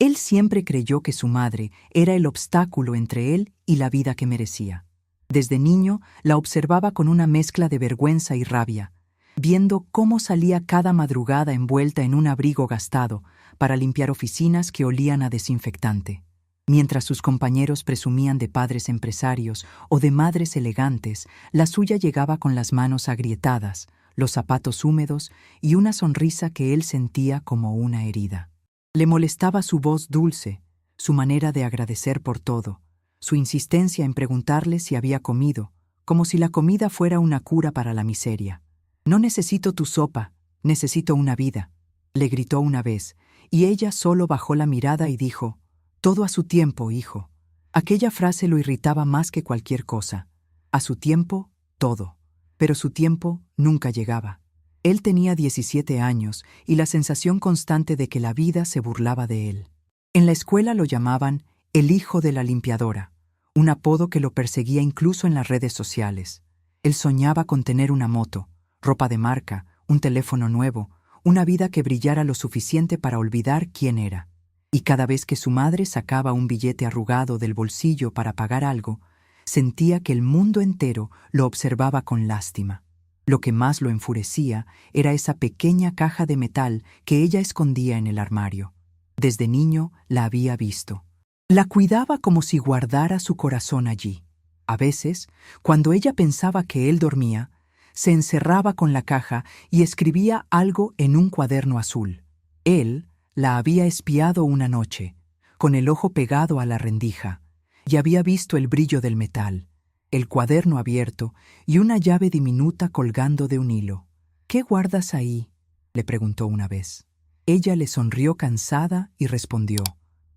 Él siempre creyó que su madre era el obstáculo entre él y la vida que merecía. Desde niño la observaba con una mezcla de vergüenza y rabia, viendo cómo salía cada madrugada envuelta en un abrigo gastado para limpiar oficinas que olían a desinfectante. Mientras sus compañeros presumían de padres empresarios o de madres elegantes, la suya llegaba con las manos agrietadas, los zapatos húmedos y una sonrisa que él sentía como una herida. Le molestaba su voz dulce, su manera de agradecer por todo, su insistencia en preguntarle si había comido, como si la comida fuera una cura para la miseria. «No necesito tu sopa, necesito una vida», le gritó una vez, y ella solo bajó la mirada y dijo: «Todo a su tiempo, hijo». Aquella frase lo irritaba más que cualquier cosa. A su tiempo, todo. Pero su tiempo nunca llegaba. Él tenía 17 años y la sensación constante de que la vida se burlaba de él. En la escuela lo llamaban el hijo de la limpiadora, un apodo que lo perseguía incluso en las redes sociales. Él soñaba con tener una moto, ropa de marca, un teléfono nuevo, una vida que brillara lo suficiente para olvidar quién era. Y cada vez que su madre sacaba un billete arrugado del bolsillo para pagar algo, sentía que el mundo entero lo observaba con lástima. Lo que más lo enfurecía era esa pequeña caja de metal que ella escondía en el armario. Desde niño la había visto. La cuidaba como si guardara su corazón allí. A veces, cuando ella pensaba que él dormía, se encerraba con la caja y escribía algo en un cuaderno azul. Él la había espiado una noche, con el ojo pegado a la rendija, y había visto el brillo del metal, el cuaderno abierto y una llave diminuta colgando de un hilo. «¿Qué guardas ahí?», le preguntó una vez. Ella le sonrió cansada y respondió: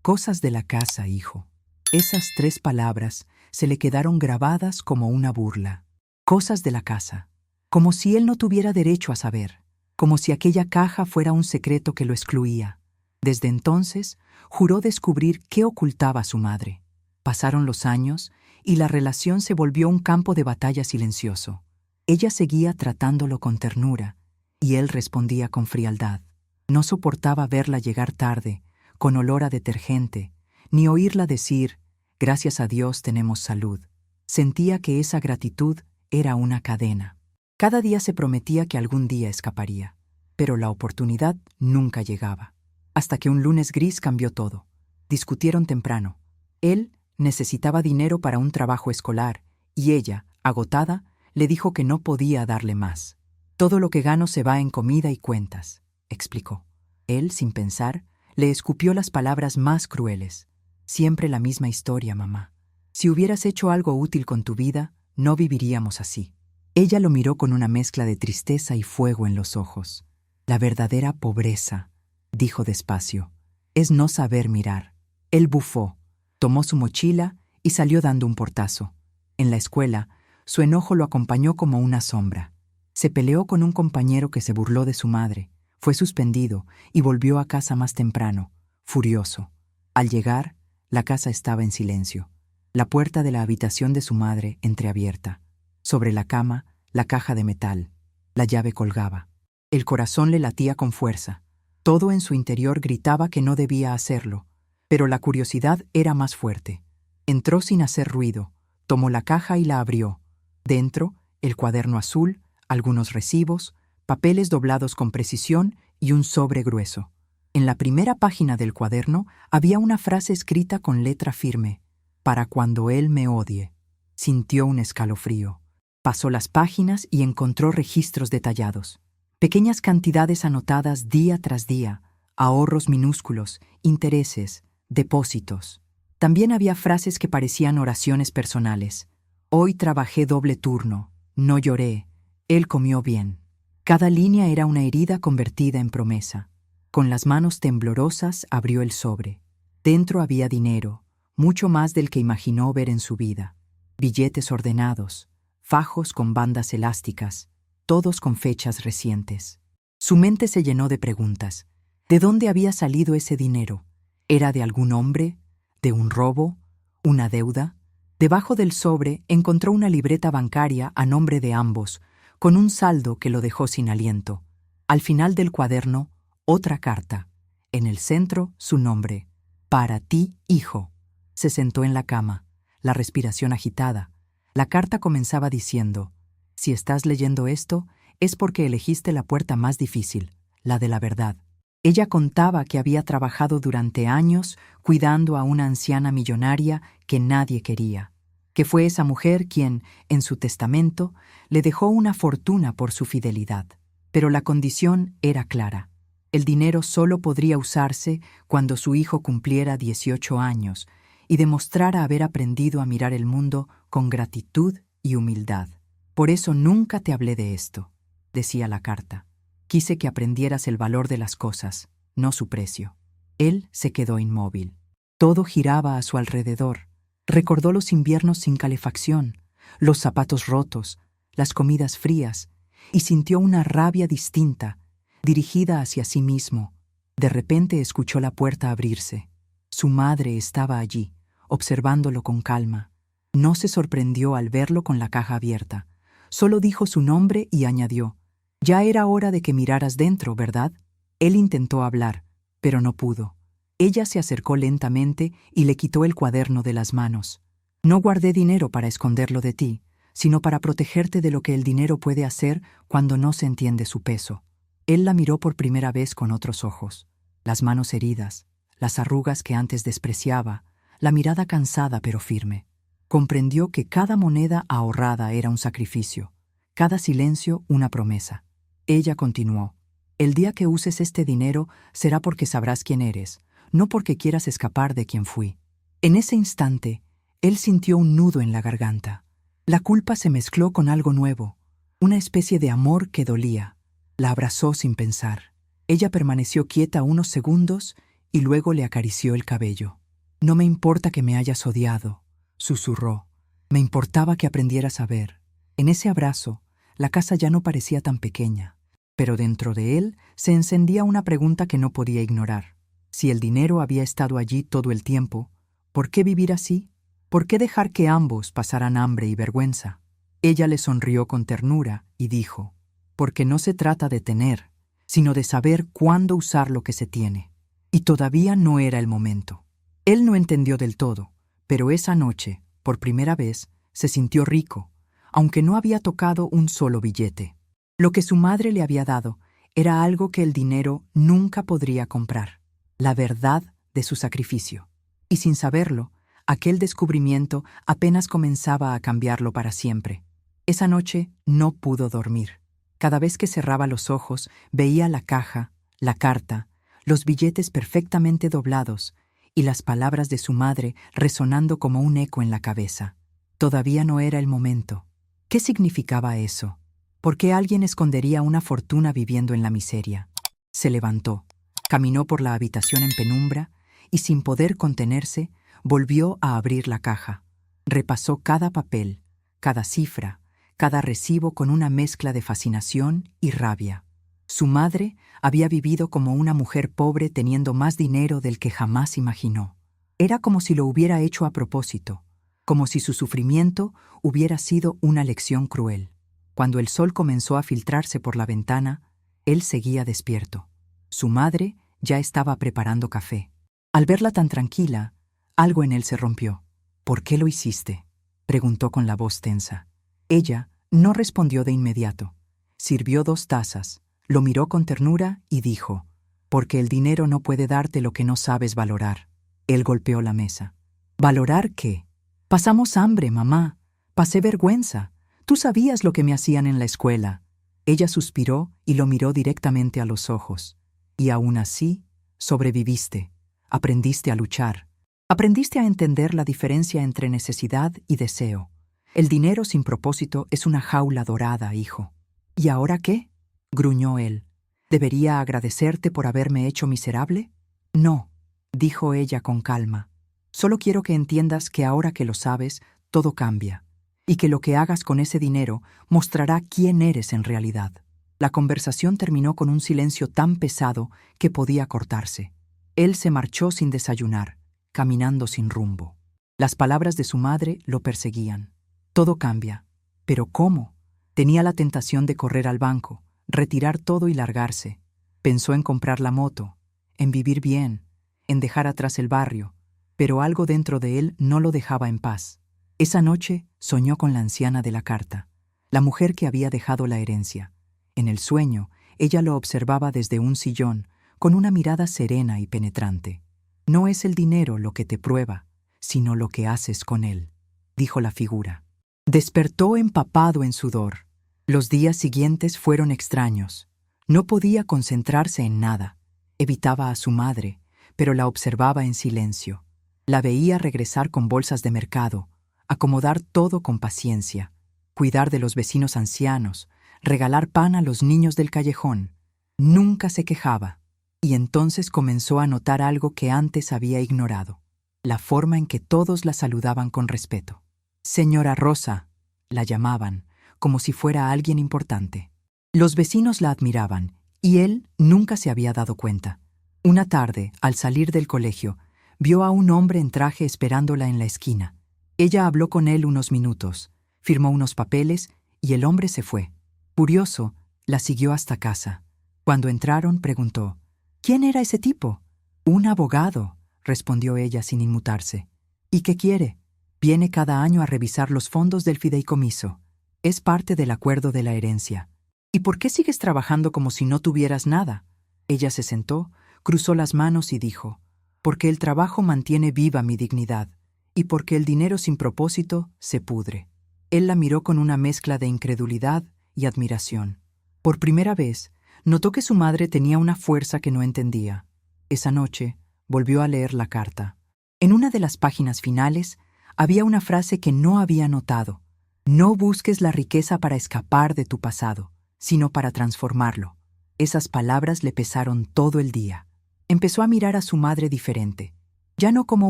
«Cosas de la casa, hijo». Esas 3 palabras se le quedaron grabadas como una burla. Cosas de la casa. Como si él no tuviera derecho a saber. Como si aquella caja fuera un secreto que lo excluía. Desde entonces, juró descubrir qué ocultaba su madre. Pasaron los años y la relación se volvió un campo de batalla silencioso. Ella seguía tratándolo con ternura y él respondía con frialdad. No soportaba verla llegar tarde, con olor a detergente, ni oírla decir: «Gracias a Dios tenemos salud». Sentía que esa gratitud era una cadena. Cada día se prometía que algún día escaparía, pero la oportunidad nunca llegaba. Hasta que un lunes gris cambió todo. Discutieron temprano. Él necesitaba dinero para un trabajo escolar y ella, agotada, le dijo que no podía darle más. «Todo lo que gano se va en comida y cuentas», explicó. Él, sin pensar, le escupió las palabras más crueles. «Siempre la misma historia, mamá. Si hubieras hecho algo útil con tu vida, no viviríamos así». Ella lo miró con una mezcla de tristeza y fuego en los ojos. «La verdadera pobreza», dijo despacio, «es no saber mirar». Él bufó, tomó su mochila y salió dando un portazo. En la escuela, su enojo lo acompañó como una sombra. Se peleó con un compañero que se burló de su madre, fue suspendido y volvió a casa más temprano, furioso. Al llegar, la casa estaba en silencio. La puerta de la habitación de su madre entreabierta. Sobre la cama, la caja de metal. La llave colgaba. El corazón le latía con fuerza. Todo en su interior gritaba que no debía hacerlo, pero la curiosidad era más fuerte. Entró sin hacer ruido, tomó la caja y la abrió. Dentro, el cuaderno azul, algunos recibos, papeles doblados con precisión y un sobre grueso. En la primera página del cuaderno había una frase escrita con letra firme: «Para cuando él me odie». Sintió un escalofrío. Pasó las páginas y encontró registros detallados. Pequeñas cantidades anotadas día tras día, ahorros minúsculos, intereses, depósitos. También había frases que parecían oraciones personales. «Hoy trabajé doble turno, no lloré, él comió bien». Cada línea era una herida convertida en promesa. Con las manos temblorosas abrió el sobre. Dentro había dinero, mucho más del que imaginó ver en su vida. Billetes ordenados, fajos con bandas elásticas, todos con fechas recientes. Su mente se llenó de preguntas. ¿De dónde había salido ese dinero? ¿Era de algún hombre? ¿De un robo? ¿Una deuda? Debajo del sobre encontró una libreta bancaria a nombre de ambos, con un saldo que lo dejó sin aliento. Al final del cuaderno, otra carta. En el centro, su nombre: Para ti, hijo. Se sentó en la cama, la respiración agitada. La carta comenzaba diciendo: si estás leyendo esto, es porque elegiste la puerta más difícil, la de la verdad. Ella contaba que había trabajado durante años cuidando a una anciana millonaria que nadie quería, que fue esa mujer quien, en su testamento, le dejó una fortuna por su fidelidad. Pero la condición era clara. El dinero solo podría usarse cuando su hijo cumpliera 18 años y demostrara haber aprendido a mirar el mundo con gratitud y humildad. Por eso nunca te hablé de esto, decía la carta. Quise que aprendieras el valor de las cosas, no su precio. Él se quedó inmóvil. Todo giraba a su alrededor. Recordó los inviernos sin calefacción, los zapatos rotos, las comidas frías, y sintió una rabia distinta, dirigida hacia sí mismo. De repente escuchó la puerta abrirse. Su madre estaba allí, observándolo con calma. No se sorprendió al verlo con la caja abierta. Solo dijo su nombre y añadió: ya era hora de que miraras dentro, ¿verdad? Él intentó hablar, pero no pudo. Ella se acercó lentamente y le quitó el cuaderno de las manos. No guardé dinero para esconderlo de ti, sino para protegerte de lo que el dinero puede hacer cuando no se entiende su peso. Él la miró por primera vez con otros ojos. Las manos heridas, las arrugas que antes despreciaba, la mirada cansada pero firme. Comprendió que cada moneda ahorrada era un sacrificio, cada silencio una promesa. Ella continuó: el día que uses este dinero será porque sabrás quién eres, no porque quieras escapar de quien fui. En ese instante, él sintió un nudo en la garganta. La culpa se mezcló con algo nuevo, una especie de amor que dolía. La abrazó sin pensar. Ella permaneció quieta unos segundos y luego le acarició el cabello. No me importa que me hayas odiado, susurró. Me importaba que aprendieras a ver. En ese abrazo, la casa ya no parecía tan pequeña, pero dentro de él se encendía una pregunta que no podía ignorar. Si el dinero había estado allí todo el tiempo, ¿por qué vivir así? ¿Por qué dejar que ambos pasaran hambre y vergüenza? Ella le sonrió con ternura y dijo: porque no se trata de tener, sino de saber cuándo usar lo que se tiene. Y todavía no era el momento. Él no entendió del todo, pero esa noche, por primera vez, se sintió rico, aunque no había tocado un solo billete. Lo que su madre le había dado era algo que el dinero nunca podría comprar: la verdad de su sacrificio. Y sin saberlo, aquel descubrimiento apenas comenzaba a cambiarlo para siempre. Esa noche no pudo dormir. Cada vez que cerraba los ojos, veía la caja, la carta, los billetes perfectamente doblados y las palabras de su madre resonando como un eco en la cabeza. Todavía no era el momento. ¿Qué significaba eso? ¿Por qué alguien escondería una fortuna viviendo en la miseria? Se levantó, caminó por la habitación en penumbra y, sin poder contenerse, volvió a abrir la caja. Repasó cada papel, cada cifra, cada recibo con una mezcla de fascinación y rabia. Su madre había vivido como una mujer pobre teniendo más dinero del que jamás imaginó. Era como si lo hubiera hecho a propósito, como si su sufrimiento hubiera sido una lección cruel. Cuando el sol comenzó a filtrarse por la ventana, él seguía despierto. Su madre ya estaba preparando café. Al verla tan tranquila, algo en él se rompió. ¿Por qué lo hiciste?, preguntó con la voz tensa. Ella no respondió de inmediato. Sirvió 2 tazas, lo miró con ternura y dijo: porque el dinero no puede darte lo que no sabes valorar. Él golpeó la mesa. ¿Valorar qué? Pasamos hambre, mamá. Pasé vergüenza. Tú sabías lo que me hacían en la escuela. Ella suspiró y lo miró directamente a los ojos. Y aún así, sobreviviste. Aprendiste a luchar. Aprendiste a entender la diferencia entre necesidad y deseo. El dinero sin propósito es una jaula dorada, hijo. ¿Y ahora qué?, gruñó él. ¿Debería agradecerte por haberme hecho miserable? No, dijo ella con calma. Solo quiero que entiendas que ahora que lo sabes, todo cambia, y que lo que hagas con ese dinero mostrará quién eres en realidad. La conversación terminó con un silencio tan pesado que podía cortarse. Él se marchó sin desayunar, caminando sin rumbo. Las palabras de su madre lo perseguían. Todo cambia. ¿Pero cómo? Tenía la tentación de correr al banco, retirar todo y largarse. Pensó en comprar la moto, en vivir bien, en dejar atrás el barrio, pero algo dentro de él no lo dejaba en paz. Esa noche soñó con la anciana de la carta, la mujer que había dejado la herencia. En el sueño, ella lo observaba desde un sillón, con una mirada serena y penetrante. «No es el dinero lo que te prueba, sino lo que haces con él», dijo la figura. Despertó empapado en sudor. Los días siguientes fueron extraños. No podía concentrarse en nada. Evitaba a su madre, pero la observaba en silencio. La veía regresar con bolsas de mercado, acomodar todo con paciencia, cuidar de los vecinos ancianos, regalar pan a los niños del callejón. Nunca se quejaba. Y entonces comenzó a notar algo que antes había ignorado: la forma en que todos la saludaban con respeto. «Señora Rosa», la llamaban, como si fuera alguien importante. Los vecinos la admiraban, y él nunca se había dado cuenta. Una tarde, al salir del colegio, vio a un hombre en traje esperándola en la esquina. Ella habló con él unos minutos, firmó unos papeles y el hombre se fue. Curioso, la siguió hasta casa. Cuando entraron, preguntó: «¿Quién era ese tipo?» «Un abogado», respondió ella sin inmutarse. «¿Y qué quiere?» «Viene cada año a revisar los fondos del fideicomiso. Es parte del acuerdo de la herencia». «¿Y por qué sigues trabajando como si no tuvieras nada?» Ella se sentó, cruzó las manos y dijo: «Porque el trabajo mantiene viva mi dignidad, y porque el dinero sin propósito se pudre». Él la miró con una mezcla de incredulidad y admiración. Por primera vez, notó que su madre tenía una fuerza que no entendía. Esa noche, volvió a leer la carta. En una de las páginas finales, había una frase que no había notado: «No busques la riqueza para escapar de tu pasado, sino para transformarlo». Esas palabras le pesaron todo el día. Empezó a mirar a su madre diferente, ya no como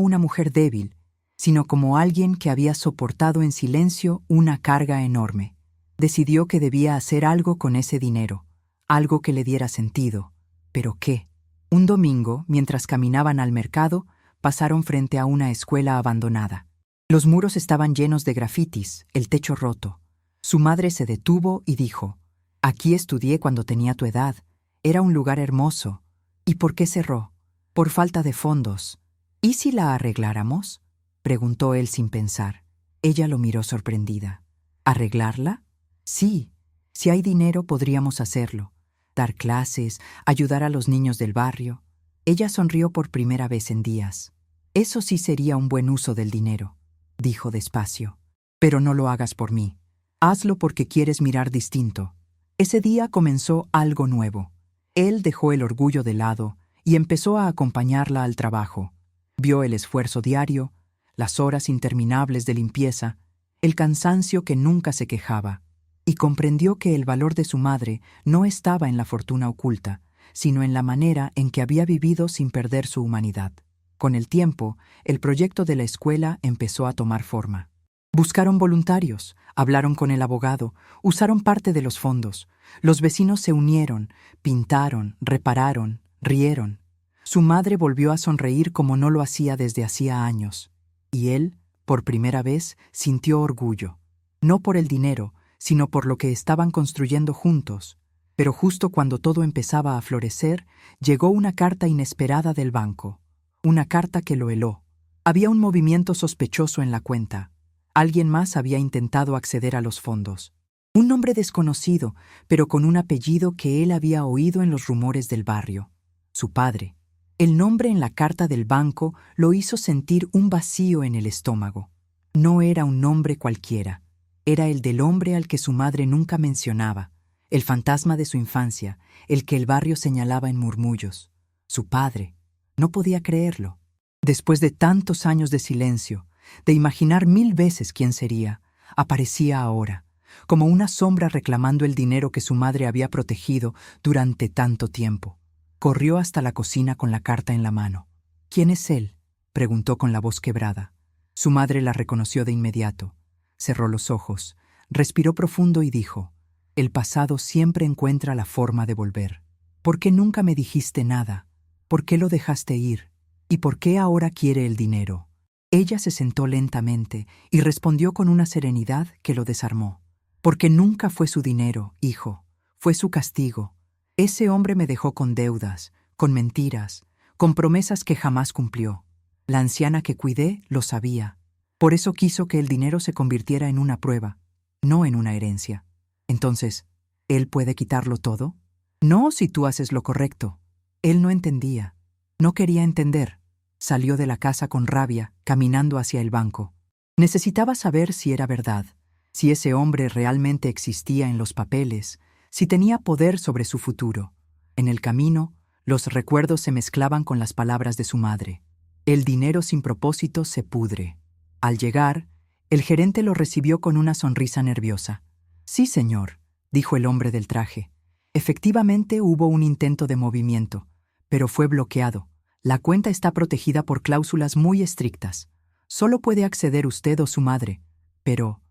una mujer débil, sino como alguien que había soportado en silencio una carga enorme. Decidió que debía hacer algo con ese dinero, algo que le diera sentido. ¿Pero qué? Un domingo, mientras caminaban al mercado, pasaron frente a una escuela abandonada. Los muros estaban llenos de grafitis, el techo roto. Su madre se detuvo y dijo: «Aquí estudié cuando tenía tu edad. Era un lugar hermoso. ¿Y por qué cerró?» «Por falta de fondos». «¿Y si la arregláramos?», preguntó él sin pensar. Ella lo miró sorprendida. «¿Arreglarla?» «Sí. Si hay dinero podríamos hacerlo. Dar clases, ayudar a los niños del barrio». Ella sonrió por primera vez en días. «Eso sí sería un buen uso del dinero», dijo despacio. «Pero no lo hagas por mí. Hazlo porque quieres mirar distinto». Ese día comenzó algo nuevo. Él dejó el orgullo de lado y empezó a acompañarla al trabajo. Vio el esfuerzo diario, las horas interminables de limpieza, el cansancio que nunca se quejaba, y comprendió que el valor de su madre no estaba en la fortuna oculta, sino en la manera en que había vivido sin perder su humanidad. Con el tiempo, el proyecto de la escuela empezó a tomar forma. Buscaron voluntarios, hablaron con el abogado, usaron parte de los fondos. Los vecinos se unieron, pintaron, repararon, rieron. Su madre volvió a sonreír como no lo hacía desde hacía años. Y él, por primera vez, sintió orgullo. No por el dinero, sino por lo que estaban construyendo juntos. Pero justo cuando todo empezaba a florecer, llegó una carta inesperada del banco. Una carta que lo heló. Había un movimiento sospechoso en la cuenta. Alguien más había intentado acceder a los fondos. Un nombre desconocido, pero con un apellido que él había oído en los rumores del barrio. Su padre. El nombre en la carta del banco lo hizo sentir un vacío en el estómago. No era un nombre cualquiera. Era el del hombre al que su madre nunca mencionaba, el fantasma de su infancia, el que el barrio señalaba en murmullos. Su padre. No podía creerlo. Después de tantos años de silencio, de imaginar 1000 veces quién sería, aparecía ahora, como una sombra reclamando el dinero que su madre había protegido durante tanto tiempo. Corrió hasta la cocina con la carta en la mano. «¿Quién es él?», preguntó con la voz quebrada. Su madre la reconoció de inmediato. Cerró los ojos, respiró profundo y dijo: «El pasado siempre encuentra la forma de volver. ¿Por qué nunca me dijiste nada? ¿Por qué lo dejaste ir? ¿Y por qué ahora quiere el dinero?». Ella se sentó lentamente y respondió con una serenidad que lo desarmó. «Porque nunca fue su dinero, hijo. Fue su castigo. Ese hombre me dejó con deudas, con mentiras, con promesas que jamás cumplió. La anciana que cuidé lo sabía. Por eso quiso que el dinero se convirtiera en una prueba, no en una herencia. Entonces, ¿él puede quitarlo todo? No, si tú haces lo correcto. Él no entendía. No quería entender. Salió de la casa con rabia, caminando hacia el banco. Necesitaba saber si era verdad, si ese hombre realmente existía en los papeles, si tenía poder sobre su futuro. En el camino, los recuerdos se mezclaban con las palabras de su madre. El dinero sin propósito se pudre. Al llegar, el gerente lo recibió con una sonrisa nerviosa. Sí, señor, dijo el hombre del traje. Efectivamente hubo un intento de movimiento, pero fue bloqueado. La cuenta está protegida por cláusulas muy estrictas. Solo puede acceder usted o su madre. ¿Pero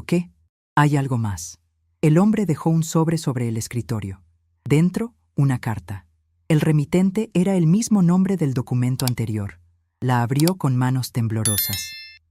qué? Hay algo más. El hombre dejó un sobre el escritorio. Dentro, una carta. El remitente era el mismo nombre del documento anterior. La abrió con manos temblorosas.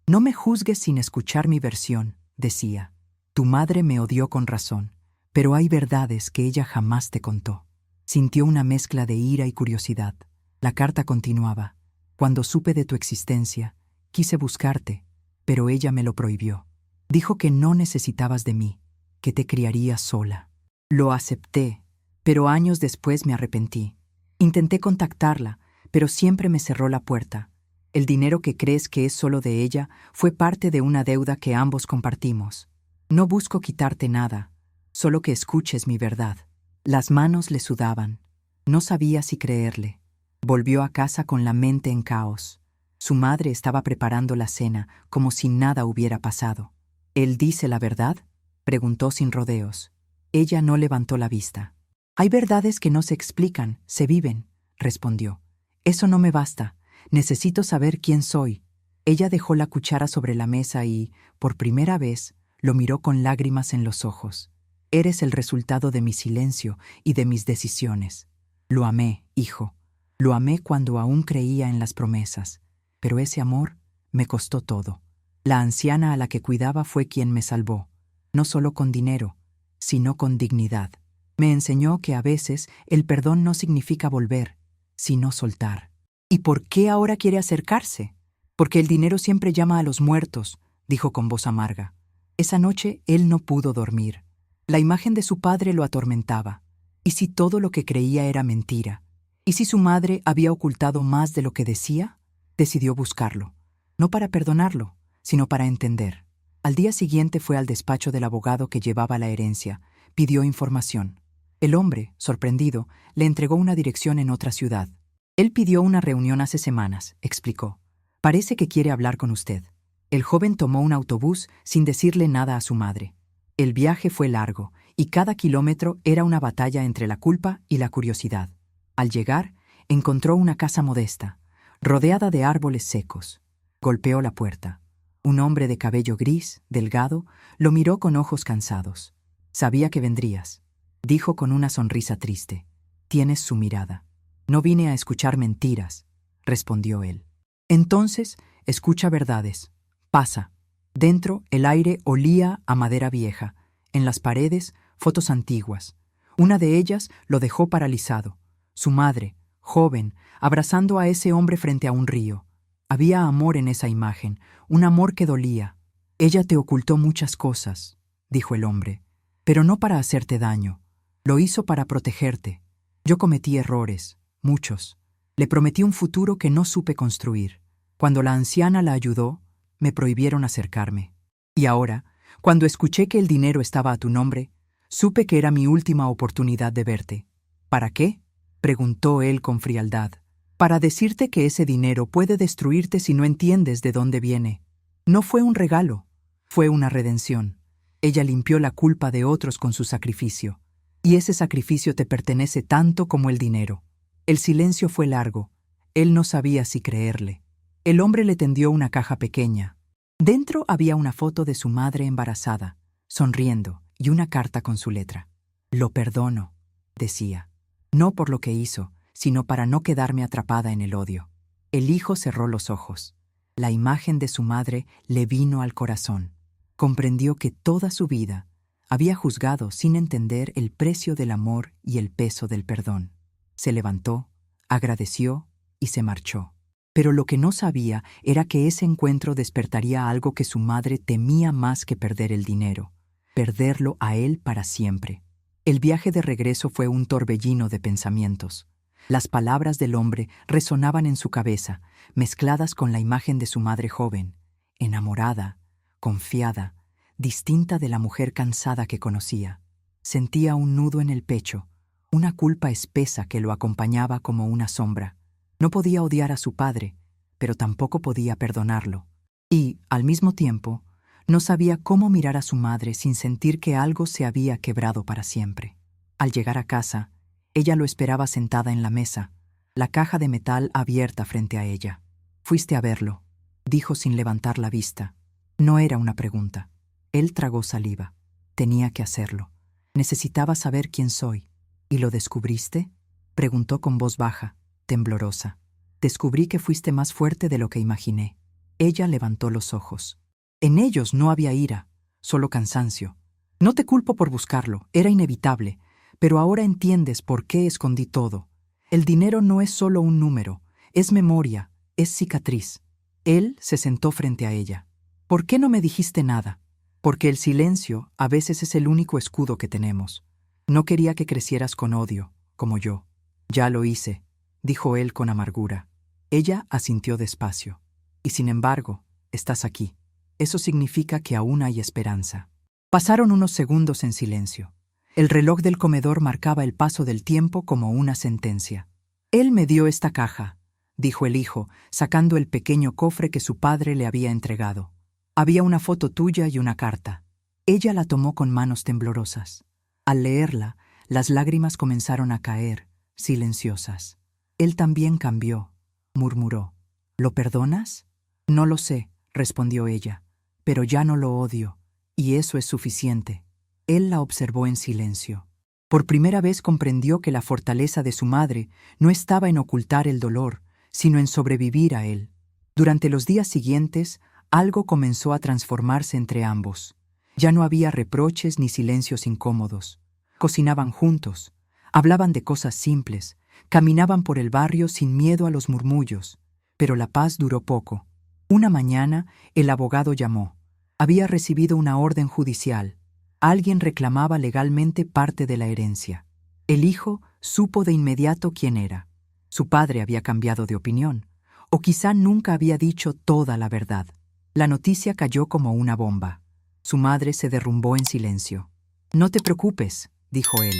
No me juzgues sin escuchar mi versión, decía. Tu madre me odió con razón, pero hay verdades que ella jamás te contó. Sintió una mezcla de ira y curiosidad. La carta continuaba. Cuando supe de tu existencia, quise buscarte, pero ella me lo prohibió. Dijo que no necesitabas de mí, que te criaría sola. Lo acepté, pero años después me arrepentí. Intenté contactarla, pero siempre me cerró la puerta. El dinero que crees que es solo de ella fue parte de una deuda que ambos compartimos. No busco quitarte nada, solo que escuches mi verdad. Las manos le sudaban. No sabía si creerle. Volvió a casa con la mente en caos. Su madre estaba preparando la cena como si nada hubiera pasado. ¿Él dice la verdad?, preguntó sin rodeos. Ella no levantó la vista. Hay verdades que no se explican, se viven, respondió. Eso no me basta. Necesito saber quién soy. Ella dejó la cuchara sobre la mesa y, por primera vez, lo miró con lágrimas en los ojos. Eres el resultado de mi silencio y de mis decisiones. Lo amé, hijo. Lo amé cuando aún creía en las promesas. Pero ese amor me costó todo. La anciana a la que cuidaba fue quien me salvó. No solo con dinero, sino con dignidad. Me enseñó que a veces el perdón no significa volver, sino soltar. ¿Y por qué ahora quiere acercarse? Porque el dinero siempre llama a los muertos, dijo con voz amarga. Esa noche él no pudo dormir. La imagen de su padre lo atormentaba. ¿Y si todo lo que creía era mentira? ¿Y si su madre había ocultado más de lo que decía? Decidió buscarlo, no para perdonarlo, sino para entender. Al día siguiente fue al despacho del abogado que llevaba la herencia, pidió información. El hombre, sorprendido, le entregó una dirección en otra ciudad. Él pidió una reunión hace semanas, explicó. Parece que quiere hablar con usted. El joven tomó un autobús sin decirle nada a su madre. El viaje fue largo, y cada kilómetro era una batalla entre la culpa y la curiosidad. Al llegar, encontró una casa modesta, rodeada de árboles secos. Golpeó la puerta. Un hombre de cabello gris, delgado, lo miró con ojos cansados. Sabía que vendrías, dijo con una sonrisa triste. Tienes su mirada. No vine a escuchar mentiras, respondió él. Entonces, escucha verdades. Pasa. Dentro, el aire olía a madera vieja. En las paredes, fotos antiguas. Una de ellas lo dejó paralizado. Su madre, joven, abrazando a ese hombre frente a un río. Había amor en esa imagen, un amor que dolía. Ella te ocultó muchas cosas, dijo el hombre, pero no para hacerte daño. Lo hizo para protegerte. Yo cometí errores, muchos. Le prometí un futuro que no supe construir. Cuando la anciana la ayudó, me prohibieron acercarme. Y ahora, cuando escuché que el dinero estaba a tu nombre, supe que era mi última oportunidad de verte. ¿Para qué?, preguntó él con frialdad. Para decirte que ese dinero puede destruirte si no entiendes de dónde viene. No fue un regalo, fue una redención. Ella limpió la culpa de otros con su sacrificio. Y ese sacrificio te pertenece tanto como el dinero. El silencio fue largo. Él no sabía si creerle. El hombre le tendió una caja pequeña. Dentro había una foto de su madre embarazada, sonriendo, y una carta con su letra. Lo perdono, decía. No por lo que hizo, sino para no quedarme atrapada en el odio. El hijo cerró los ojos. La imagen de su madre le vino al corazón. Comprendió que toda su vida había juzgado sin entender el precio del amor y el peso del perdón. Se levantó, agradeció y se marchó. Pero lo que no sabía era que ese encuentro despertaría algo que su madre temía más que perder el dinero, perderlo a él para siempre. El viaje de regreso fue un torbellino de pensamientos. Las palabras del hombre resonaban en su cabeza, mezcladas con la imagen de su madre joven, enamorada, confiada, distinta de la mujer cansada que conocía. Sentía un nudo en el pecho, una culpa espesa que lo acompañaba como una sombra. No podía odiar a su padre, pero tampoco podía perdonarlo. Y, al mismo tiempo, no sabía cómo mirar a su madre sin sentir que algo se había quebrado para siempre. Al llegar a casa, ella lo esperaba sentada en la mesa, la caja de metal abierta frente a ella. «Fuiste a verlo», dijo sin levantar la vista. No era una pregunta. Él tragó saliva. Tenía que hacerlo. Necesitaba saber quién soy. «¿Y lo descubriste?», preguntó con voz baja, temblorosa. «Descubrí que fuiste más fuerte de lo que imaginé». Ella levantó los ojos. En ellos no había ira, solo cansancio. «No te culpo por buscarlo, era inevitable, pero ahora entiendes por qué escondí todo. El dinero no es solo un número, es memoria, es cicatriz». Él se sentó frente a ella. «¿Por qué no me dijiste nada?». «Porque el silencio a veces es el único escudo que tenemos. No quería que crecieras con odio, como yo». «Ya lo hice», dijo él con amargura. Ella asintió despacio. «Y sin embargo, estás aquí. Eso significa que aún hay esperanza». Pasaron unos segundos en silencio. El reloj del comedor marcaba el paso del tiempo como una sentencia. «Él me dio esta caja», dijo el hijo, sacando el pequeño cofre que su padre le había entregado. Había una foto tuya y una carta. Ella la tomó con manos temblorosas. Al leerla, las lágrimas comenzaron a caer, silenciosas. «Él también cambió», murmuró. «¿Lo perdonas?». «No lo sé», respondió ella, «pero ya no lo odio, y eso es suficiente». Él la observó en silencio. Por primera vez comprendió que la fortaleza de su madre no estaba en ocultar el dolor, sino en sobrevivir a él. Durante los días siguientes, algo comenzó a transformarse entre ambos. Ya no había reproches ni silencios incómodos. Cocinaban juntos, hablaban de cosas simples, caminaban por el barrio sin miedo a los murmullos, pero la paz duró poco. Una mañana, el abogado llamó. Había recibido una orden judicial. Alguien reclamaba legalmente parte de la herencia. El hijo supo de inmediato quién era. Su padre había cambiado de opinión, o quizá nunca había dicho toda la verdad. La noticia cayó como una bomba. Su madre se derrumbó en silencio. «No te preocupes», dijo él.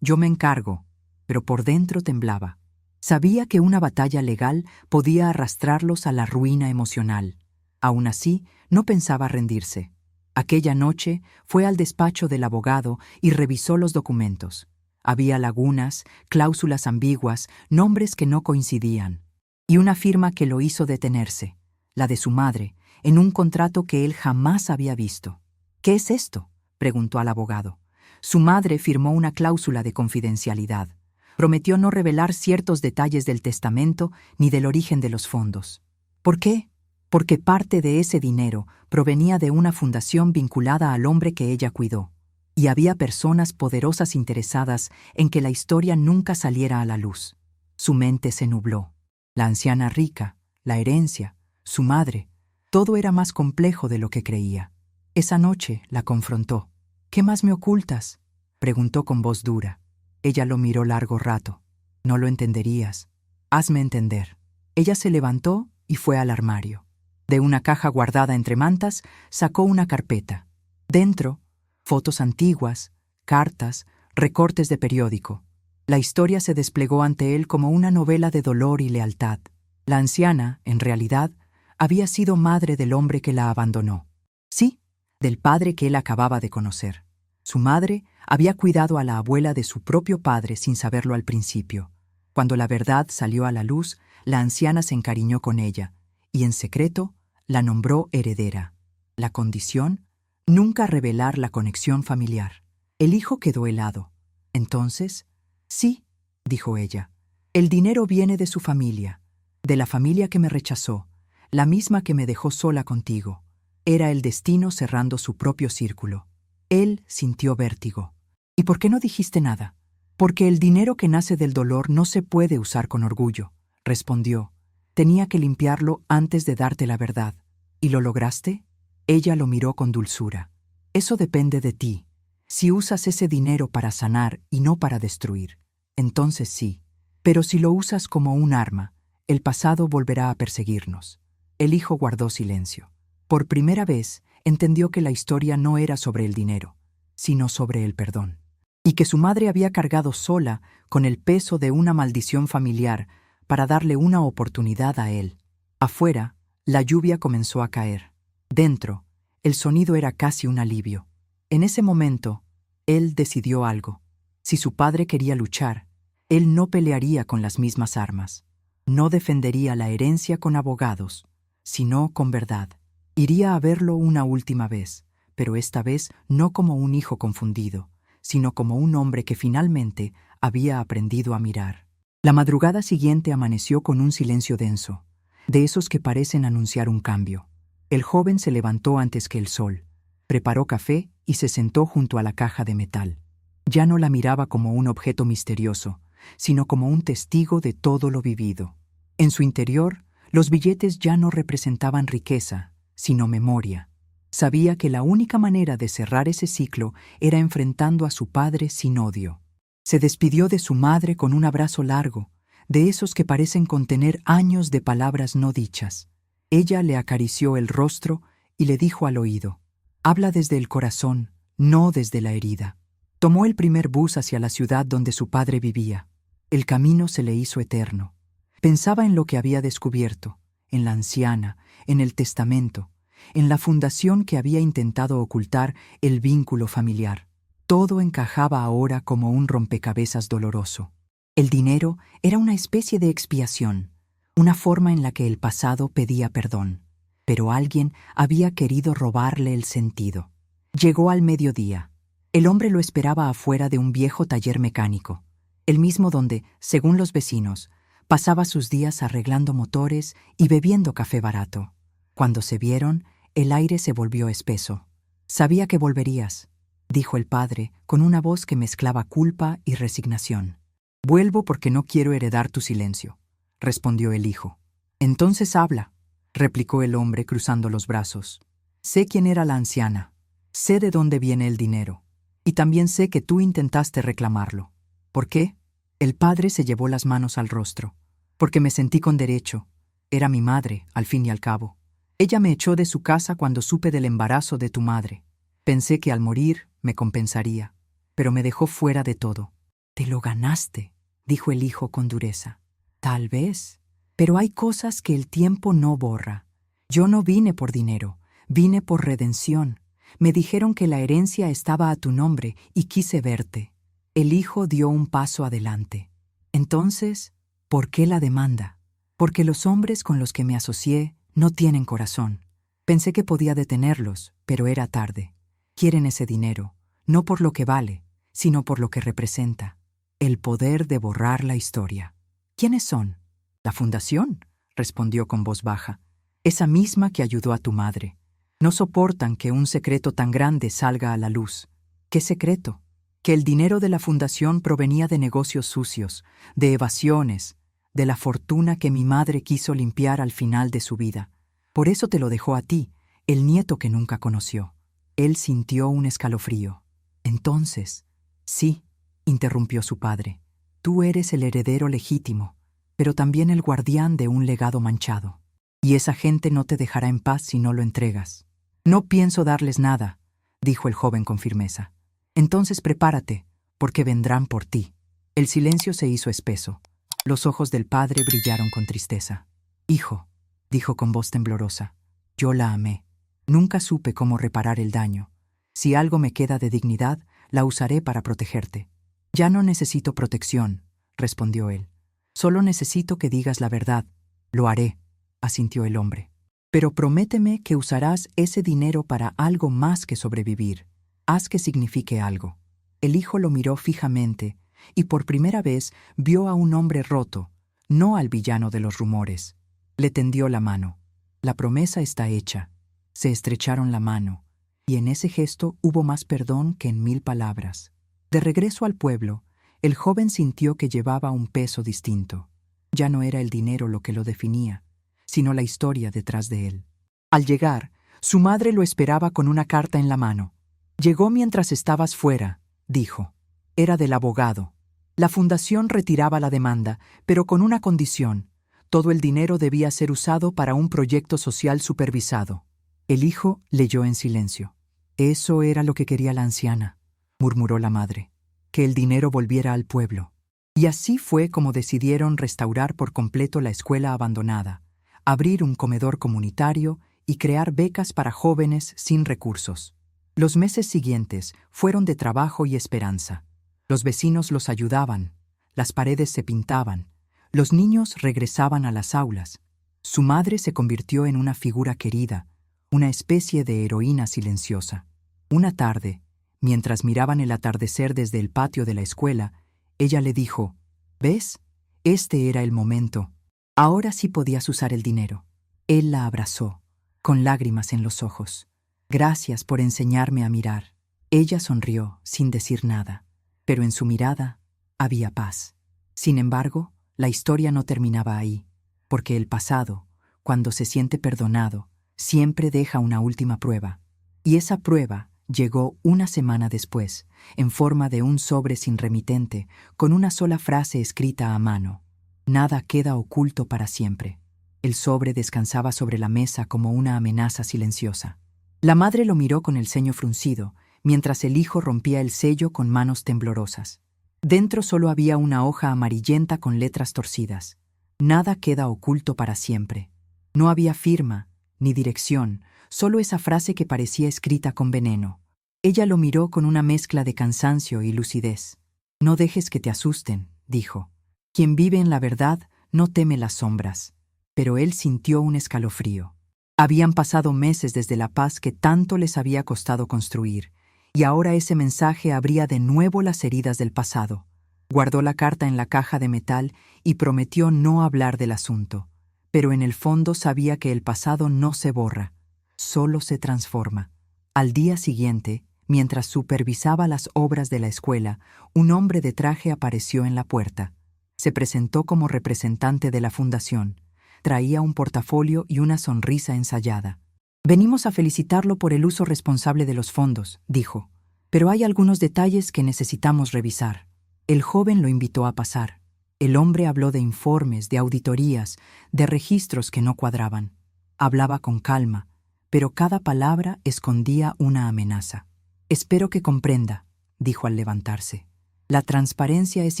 «Yo me encargo», pero por dentro temblaba. Sabía que una batalla legal podía arrastrarlos a la ruina emocional. Aún así, no pensaba rendirse. Aquella noche fue al despacho del abogado y revisó los documentos. Había lagunas, cláusulas ambiguas, nombres que no coincidían. Y una firma que lo hizo detenerse, la de su madre, en un contrato que él jamás había visto. «¿Qué es esto?», preguntó al abogado. Su madre firmó una cláusula de confidencialidad. Prometió no revelar ciertos detalles del testamento ni del origen de los fondos. ¿Por qué? Porque parte de ese dinero provenía de una fundación vinculada al hombre que ella cuidó. Y había personas poderosas interesadas en que la historia nunca saliera a la luz. Su mente se nubló. La anciana rica, la herencia, su madre, todo era más complejo de lo que creía. Esa noche la confrontó. «¿Qué más me ocultas?», preguntó con voz dura. Ella lo miró largo rato. «No lo entenderías. Hazme entender». Ella se levantó y fue al armario. De una caja guardada entre mantas, sacó una carpeta. Dentro, fotos antiguas, cartas, recortes de periódico. La historia se desplegó ante él como una novela de dolor y lealtad. La anciana, en realidad, había sido madre del hombre que la abandonó. Sí, del padre que él acababa de conocer. Su madre había cuidado a la abuela de su propio padre sin saberlo al principio. Cuando la verdad salió a la luz, la anciana se encariñó con ella y, en secreto, la nombró heredera. La condición: nunca revelar la conexión familiar. El hijo quedó helado. Entonces, «Sí», dijo ella, «el dinero viene de su familia, de la familia que me rechazó, la misma que me dejó sola contigo». Era el destino cerrando su propio círculo. Él sintió vértigo. «¿Y por qué no dijiste nada?». «Porque el dinero que nace del dolor no se puede usar con orgullo», respondió. Tenía que limpiarlo antes de darte la verdad. ¿Y lo lograste? Ella lo miró con dulzura. Eso depende de ti. Si usas ese dinero para sanar y no para destruir, entonces sí. Pero si lo usas como un arma, el pasado volverá a perseguirnos. El hijo guardó silencio. Por primera vez, entendió que la historia no era sobre el dinero, sino sobre el perdón. Y que su madre había cargado sola con el peso de una maldición familiar para darle una oportunidad a él. Afuera, la lluvia comenzó a caer. Dentro, el sonido era casi un alivio. En ese momento, él decidió algo. Si su padre quería luchar, él no pelearía con las mismas armas. No defendería la herencia con abogados, sino con verdad. Iría a verlo una última vez, pero esta vez no como un hijo confundido, sino como un hombre que finalmente había aprendido a mirar. La madrugada siguiente amaneció con un silencio denso, de esos que parecen anunciar un cambio. El joven se levantó antes que el sol, preparó café y se sentó junto a la caja de metal. Ya no la miraba como un objeto misterioso, sino como un testigo de todo lo vivido. En su interior, los billetes ya no representaban riqueza, sino memoria. Sabía que la única manera de cerrar ese ciclo era enfrentando a su padre sin odio. Se despidió de su madre con un abrazo largo, de esos que parecen contener años de palabras no dichas. Ella le acarició el rostro y le dijo al oído: «Habla desde el corazón, no desde la herida». Tomó el primer bus hacia la ciudad donde su padre vivía. El camino se le hizo eterno. Pensaba en lo que había descubierto, en la anciana, en el testamento, en la fundación que había intentado ocultar el vínculo familiar. Todo encajaba ahora como un rompecabezas doloroso. El dinero era una especie de expiación, una forma en la que el pasado pedía perdón. Pero alguien había querido robarle el sentido. Llegó al mediodía. El hombre lo esperaba afuera de un viejo taller mecánico, el mismo donde, según los vecinos, pasaba sus días arreglando motores y bebiendo café barato. Cuando se vieron, el aire se volvió espeso. «Sabía que volverías», dijo el padre, con una voz que mezclaba culpa y resignación. «Vuelvo porque no quiero heredar tu silencio», respondió el hijo. «Entonces habla», replicó el hombre cruzando los brazos. «Sé quién era la anciana, sé de dónde viene el dinero, y también sé que tú intentaste reclamarlo. ¿Por qué?» El padre se llevó las manos al rostro. «Porque me sentí con derecho. Era mi madre, al fin y al cabo. Ella me echó de su casa cuando supe del embarazo de tu madre. Pensé que al morir me compensaría, pero me dejó fuera de todo». «Te lo ganaste», dijo el hijo con dureza. «Tal vez, pero hay cosas que el tiempo no borra. Yo no vine por dinero, vine por redención. Me dijeron que la herencia estaba a tu nombre y quise verte». El hijo dio un paso adelante. «Entonces, ¿por qué la demanda?» «Porque los hombres con los que me asocié no tienen corazón. Pensé que podía detenerlos, pero era tarde. Quieren ese dinero, no por lo que vale, sino por lo que representa. El poder de borrar la historia». «¿Quiénes son?» «La fundación», respondió con voz baja. «Esa misma que ayudó a tu madre. No soportan que un secreto tan grande salga a la luz». «¿Qué secreto?» «Que el dinero de la fundación provenía de negocios sucios, de evasiones, de la fortuna que mi madre quiso limpiar al final de su vida. Por eso te lo dejó a ti, el nieto que nunca conoció». Él sintió un escalofrío. «Entonces, sí», interrumpió su padre, «tú eres el heredero legítimo, pero también el guardián de un legado manchado. Y esa gente no te dejará en paz si no lo entregas». «No pienso darles nada», dijo el joven con firmeza. «Entonces prepárate, porque vendrán por ti». El silencio se hizo espeso. Los ojos del padre brillaron con tristeza. «Hijo», dijo con voz temblorosa, «yo la amé. Nunca supe cómo reparar el daño. Si algo me queda de dignidad, la usaré para protegerte». «Ya no necesito protección», respondió él. «Solo necesito que digas la verdad». «Lo haré», asintió el hombre. «Pero prométeme que usarás ese dinero para algo más que sobrevivir. Haz que signifique algo». El hijo lo miró fijamente y por primera vez vio a un hombre roto, no al villano de los rumores. Le tendió la mano. «La promesa está hecha». Se estrecharon la mano, y en ese gesto hubo más perdón que en 1000 palabras. De regreso al pueblo, el joven sintió que llevaba un peso distinto. Ya no era el dinero lo que lo definía, sino la historia detrás de él. Al llegar, su madre lo esperaba con una carta en la mano. «Llegó mientras estabas fuera», dijo. Era del abogado. La fundación retiraba la demanda, pero con una condición: todo el dinero debía ser usado para un proyecto social supervisado. El hijo leyó en silencio. «Eso era lo que quería la anciana», murmuró la madre, «que el dinero volviera al pueblo». Y así fue como decidieron restaurar por completo la escuela abandonada, abrir un comedor comunitario y crear becas para jóvenes sin recursos. Los meses siguientes fueron de trabajo y esperanza. Los vecinos los ayudaban, las paredes se pintaban, los niños regresaban a las aulas. Su madre se convirtió en una figura querida, una especie de heroína silenciosa. Una tarde, mientras miraban el atardecer desde el patio de la escuela, ella le dijo: «¿Ves? Este era el momento. Ahora sí podías usar el dinero». Él la abrazó, con lágrimas en los ojos. «Gracias por enseñarme a mirar». Ella sonrió sin decir nada, pero en su mirada había paz. Sin embargo, la historia no terminaba ahí, porque el pasado, cuando se siente perdonado, siempre deja una última prueba. Y esa prueba llegó una semana después, en forma de un sobre sin remitente, con una sola frase escrita a mano: «Nada queda oculto para siempre». El sobre descansaba sobre la mesa como una amenaza silenciosa. La madre lo miró con el ceño fruncido, mientras el hijo rompía el sello con manos temblorosas. Dentro solo había una hoja amarillenta con letras torcidas. «Nada queda oculto para siempre». No había firma, ni dirección, solo esa frase que parecía escrita con veneno. Ella lo miró con una mezcla de cansancio y lucidez. «No dejes que te asusten», dijo. «Quien vive en la verdad no teme las sombras». Pero él sintió un escalofrío. Habían pasado meses desde la paz que tanto les había costado construir, y ahora ese mensaje abría de nuevo las heridas del pasado. Guardó la carta en la caja de metal y prometió no hablar del asunto. Pero en el fondo sabía que el pasado no se borra, solo se transforma. Al día siguiente, mientras supervisaba las obras de la escuela, un hombre de traje apareció en la puerta. Se presentó como representante de la fundación. Traía un portafolio y una sonrisa ensayada. «Venimos a felicitarlo por el uso responsable de los fondos», dijo. «Pero hay algunos detalles que necesitamos revisar». El joven lo invitó a pasar. El hombre habló de informes, de auditorías, de registros que no cuadraban. Hablaba con calma, pero cada palabra escondía una amenaza. «Espero que comprenda», dijo al levantarse. «La transparencia es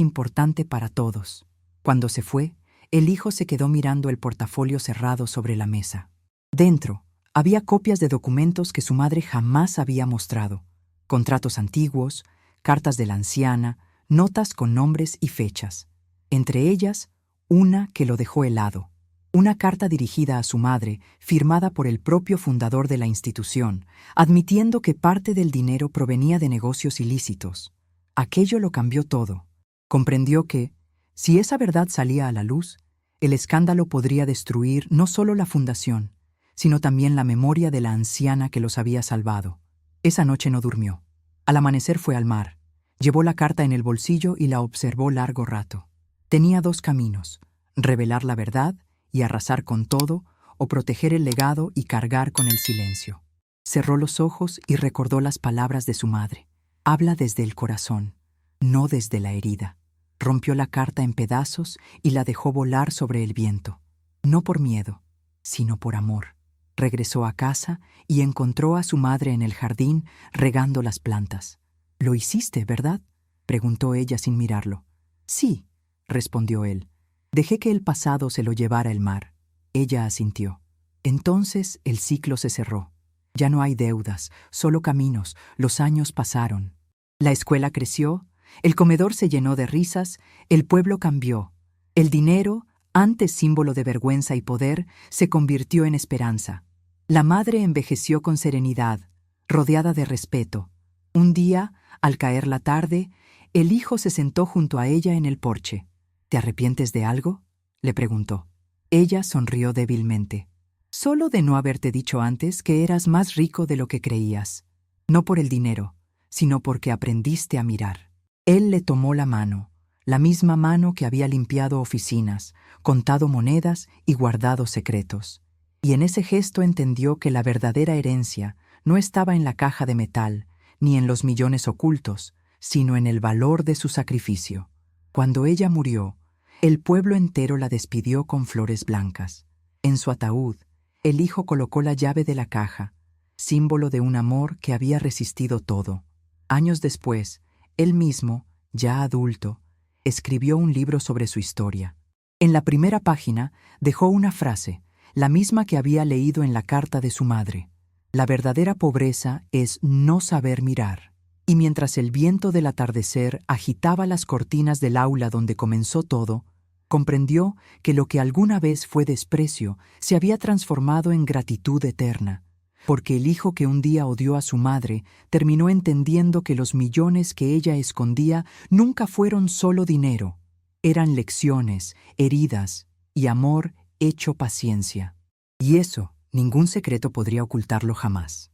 importante para todos». Cuando se fue, el hijo se quedó mirando el portafolio cerrado sobre la mesa. Dentro había copias de documentos que su madre jamás había mostrado: contratos antiguos, cartas de la anciana, notas con nombres y fechas. Entre ellas, una que lo dejó helado. Una carta dirigida a su madre, firmada por el propio fundador de la institución, admitiendo que parte del dinero provenía de negocios ilícitos. Aquello lo cambió todo. Comprendió que, si esa verdad salía a la luz, el escándalo podría destruir no solo la fundación, sino también la memoria de la anciana que los había salvado. Esa noche no durmió. Al amanecer fue al mar. Llevó la carta en el bolsillo y la observó largo rato. Tenía dos caminos: revelar la verdad y arrasar con todo, o proteger el legado y cargar con el silencio. Cerró los ojos y recordó las palabras de su madre: «Habla desde el corazón, no desde la herida». Rompió la carta en pedazos y la dejó volar sobre el viento. No por miedo, sino por amor. Regresó a casa y encontró a su madre en el jardín regando las plantas. «Lo hiciste, ¿verdad?», preguntó ella sin mirarlo. «Sí», respondió él. «Dejé que el pasado se lo llevara el mar». Ella asintió. Entonces el ciclo se cerró. Ya no hay deudas, solo caminos. Los años pasaron. La escuela creció, el comedor se llenó de risas, el pueblo cambió. El dinero, antes símbolo de vergüenza y poder, se convirtió en esperanza. La madre envejeció con serenidad, rodeada de respeto. Un día, al caer la tarde, el hijo se sentó junto a ella en el porche. «¿Te arrepientes de algo?», le preguntó. Ella sonrió débilmente. «Solo de no haberte dicho antes que eras más rico de lo que creías. No por el dinero, sino porque aprendiste a mirar». Él le tomó la mano, la misma mano que había limpiado oficinas, contado monedas y guardado secretos. Y en ese gesto entendió que la verdadera herencia no estaba en la caja de metal, ni en los millones ocultos, sino en el valor de su sacrificio. Cuando ella murió, el pueblo entero la despidió con flores blancas. En su ataúd, el hijo colocó la llave de la caja, símbolo de un amor que había resistido todo. Años después, él mismo, ya adulto, escribió un libro sobre su historia. En la primera página dejó una frase, la misma que había leído en la carta de su madre. La verdadera pobreza es no saber mirar. Y mientras el viento del atardecer agitaba las cortinas del aula donde comenzó todo, comprendió que lo que alguna vez fue desprecio se había transformado en gratitud eterna, porque el hijo que un día odió a su madre terminó entendiendo que los millones que ella escondía nunca fueron solo dinero, eran lecciones, heridas y amor hecho paciencia. Y eso, ningún secreto podría ocultarlo jamás.